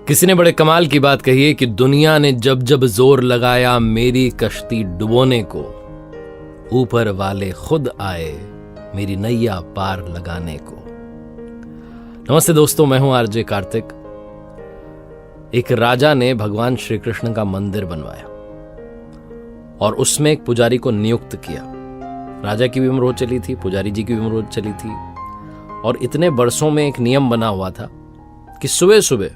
किसी ने बड़े कमाल की बात कही है कि दुनिया ने जब जब जोर लगाया मेरी कश्ती डुबोने को, ऊपर वाले खुद आए मेरी नैया पार लगाने को। नमस्ते दोस्तों, मैं हूं आरजे कार्तिक। एक राजा ने भगवान श्री कृष्ण का मंदिर बनवाया और उसमें एक पुजारी को नियुक्त किया। राजा की भी उम्र हो चली थी, पुजारी जी की भी उम्र हो चली थी, और इतने बरसों में एक नियम बना हुआ था कि सुबह सुबह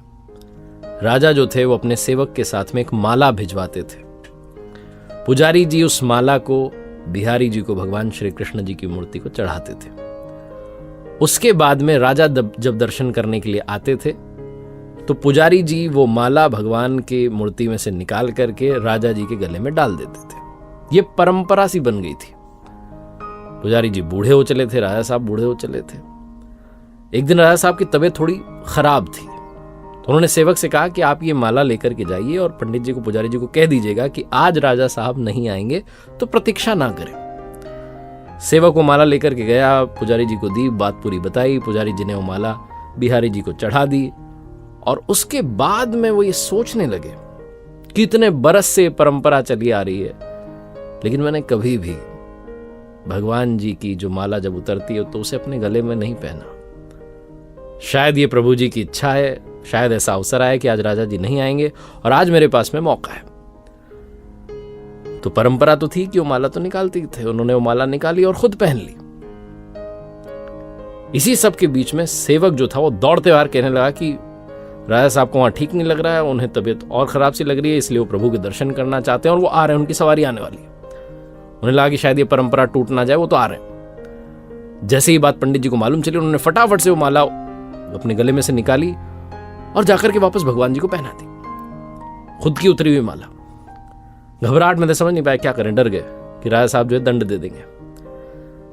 राजा जो थे वो अपने सेवक के साथ में एक माला भिजवाते थे। पुजारी जी उस माला को बिहारी जी को, भगवान श्री कृष्ण जी की मूर्ति को चढ़ाते थे। उसके बाद में राजा जब दर्शन करने के लिए आते थे तो पुजारी जी वो माला भगवान की मूर्ति में से निकाल करके राजा जी के गले में डाल देते थे। ये परंपरा सी बन गई थी। पुजारी जी बूढ़े हो चले थे, राजा साहब बूढ़े हो चले थे। एक दिन राजा साहब की तबीयत थोड़ी खराब थी तो उन्होंने सेवक से कहा कि आप ये माला लेकर के जाइए और पंडित जी को, पुजारी जी को कह दीजिएगा कि आज राजा साहब नहीं आएंगे तो प्रतीक्षा ना करें। सेवक वो माला लेकर के गया, पुजारी जी को दी, बात पूरी बताई। पुजारी जी ने वो माला बिहारी जी को चढ़ा दी और उसके बाद में वो ये सोचने लगे कि इतने बरस से परंपरा चली आ रही है, लेकिन मैंने कभी भी भगवान जी की जो माला जब उतरती है तो उसे अपने गले में नहीं पहना। शायद ये प्रभु जी की इच्छा है, शायद ऐसा अवसर आया कि आज राजा जी नहीं आएंगे और आज मेरे पास में मौका है। तो परंपरा तो थी कि वो माला तो निकालते थे। उन्होंने वो माला निकाली और खुद पहन ली। इसी सब के बीच में सेवक जो था वो दौड़ते हुए कहने लगा कि राजा साहब को वहां ठीक नहीं लग रहा है, उन्हें तबीयत और खराब सी लग रही है, इसलिए वो प्रभु के दर्शन करना चाहते हैं और वो आ रहे हैं, उनकी सवारी आने वाली है। उन्हें लगा कि शायद ये परंपरा टूट ना जाए, वो तो आ रहे हैं। जैसे ही बात पंडित जी को मालूम चली, उन्होंने फटाफट से वो माला अपने गले में से निकाली और जाकर के वापस भगवान जी को पहना दी, खुद की उतरी हुई माला। घबराहट में तो समझ नहीं पाया क्या करें, डर गए कि राजा साहब जो है दंड दे देंगे।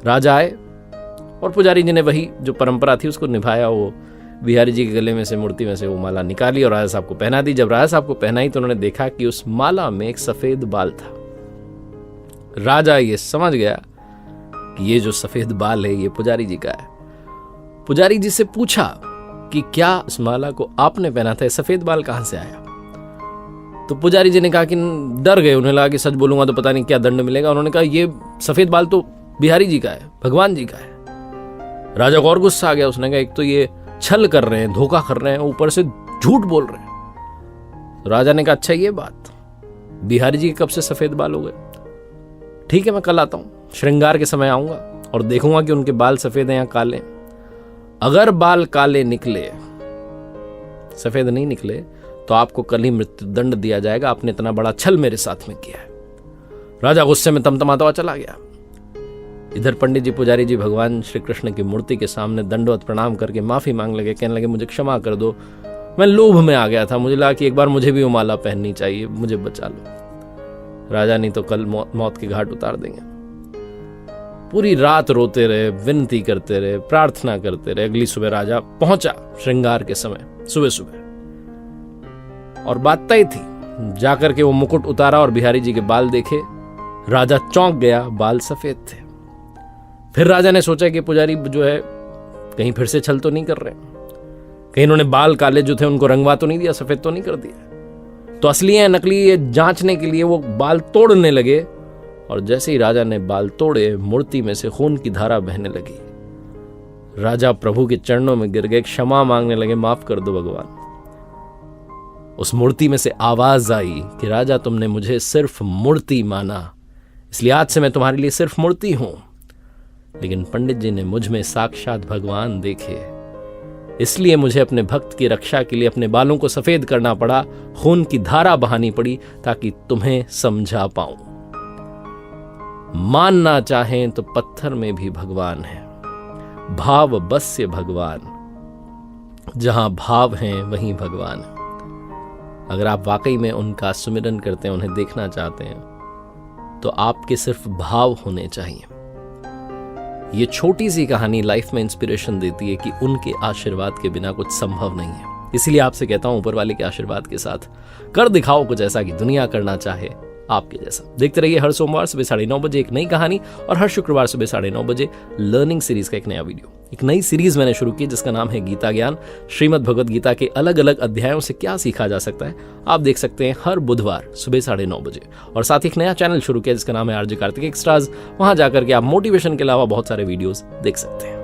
राजा आए और पुजारी जी ने वही जो परंपरा थी उसको निभाया। वो बिहारी जी के गले में से, मूर्ति में से वो माला निकाली और राजा साहब को पहना दी। जब राजा साहब को पहनाई तो उन्होंने देखा कि उस माला में एक सफेद बाल था। राजा ये समझ गया कि ये जो सफेद बाल है ये पुजारी जी का है। पुजारी जी से पूछा कि क्या इस माला को आपने पहना था, सफेद बाल कहां से आया? तो पुजारी जी ने कहा कि डर गए, उन्हें लगा कि सच बोलूंगा तो पता नहीं क्या दंड मिलेगा। उन्होंने कहा ये सफेद बाल तो बिहारी जी का है, भगवान जी का है। राजा को और गुस्सा आ गया। उसने कहा एक तो ये छल कर रहे हैं, धोखा कर रहे हैं, ऊपर से झूठ बोल रहे हैं। तो राजा ने कहा अच्छा ये बात, बिहारी जी के कब से सफेद बाल हो गए? ठीक है, मैं कल आता हूं, श्रृंगार के समय आऊंगा और देखूंगा कि उनके बाल सफेद हैं या काले। अगर बाल काले निकले, सफेद नहीं निकले, तो आपको कल ही मृत्यु दंड दिया जाएगा। आपने इतना बड़ा छल मेरे साथ में किया है। राजा गुस्से में तमतमाता हुआ चला गया। इधर पंडित जी, पुजारी जी भगवान श्री कृष्ण की मूर्ति के सामने दंडवत प्रणाम करके माफी मांग लगे, कहने लगे मुझे क्षमा कर दो, मैं लोभ में आ गया था, मुझे लगा कि एक बार मुझे भी वो माला पहननी चाहिए, मुझे बचा लो। राजा नहीं तो कल मौत के घाट उतार देंगे। पूरी रात रोते रहे, विनती करते रहे, प्रार्थना करते रहे। अगली सुबह राजा पहुंचा श्रृंगार के समय, सुबह सुबह, और बात तय थी। जाकर के वो मुकुट उतारा और बिहारी जी के बाल देखे। राजा चौंक गया, बाल सफेद थे। फिर राजा ने सोचा कि पुजारी जो है कहीं फिर से छल तो नहीं कर रहे, कहीं इन्होंने बाल काले जो थे उनको रंगवा तो नहीं दिया, सफेद तो नहीं कर दिया। तो असली है नकली ये जांचने के लिए वो बाल तोड़ने लगे और जैसे ही राजा ने बाल तोड़े, मूर्ति में से खून की धारा बहने लगी। राजा प्रभु के चरणों में गिर गए, क्षमा मांगने लगे, माफ कर दो भगवान। उस मूर्ति में से आवाज आई कि राजा तुमने मुझे सिर्फ मूर्ति माना, इसलिए आज से मैं तुम्हारे लिए सिर्फ मूर्ति हूं। लेकिन पंडित जी ने मुझ में साक्षात भगवान देखे, इसलिए मुझे अपने भक्त की रक्षा के लिए अपने बालों को सफेद करना पड़ा, खून की धारा बहानी पड़ी ताकि तुम्हें समझा पाऊं। मानना चाहें तो पत्थर में भी भगवान है, भाव बस्य भगवान, जहां भाव हैं वहीं भगवान है। अगर आप वाकई में उनका सुमिरन करते हैं, उन्हें देखना चाहते हैं, तो आपके सिर्फ भाव होने चाहिए। ये छोटी सी कहानी लाइफ में इंस्पिरेशन देती है कि उनके आशीर्वाद के बिना कुछ संभव नहीं है। इसीलिए आपसे कहता हूं, ऊपर वाले के आशीर्वाद के साथ कर दिखाओ कुछ ऐसा कि दुनिया करना चाहे, आपके जैसा। देखते रहिए हर सोमवार सुबह 9:30 बजे एक नई कहानी और हर शुक्रवार सुबह 9:30 बजे लर्निंग सीरीज का एक नया वीडियो। एक नई सीरीज मैंने शुरू की जिसका नाम है गीता ज्ञान। श्रीमद् भगवद गीता के अलग अलग अध्यायों से क्या सीखा जा सकता है, आप देख सकते हैं हर बुधवार सुबह 9:30 बजे। और साथ ही एक नया चैनल शुरू किया जिसका नाम है आरजे कार्तिक एक्स्ट्राज। वहां जाकर के आप मोटिवेशन के अलावा बहुत सारे वीडियोस देख सकते हैं।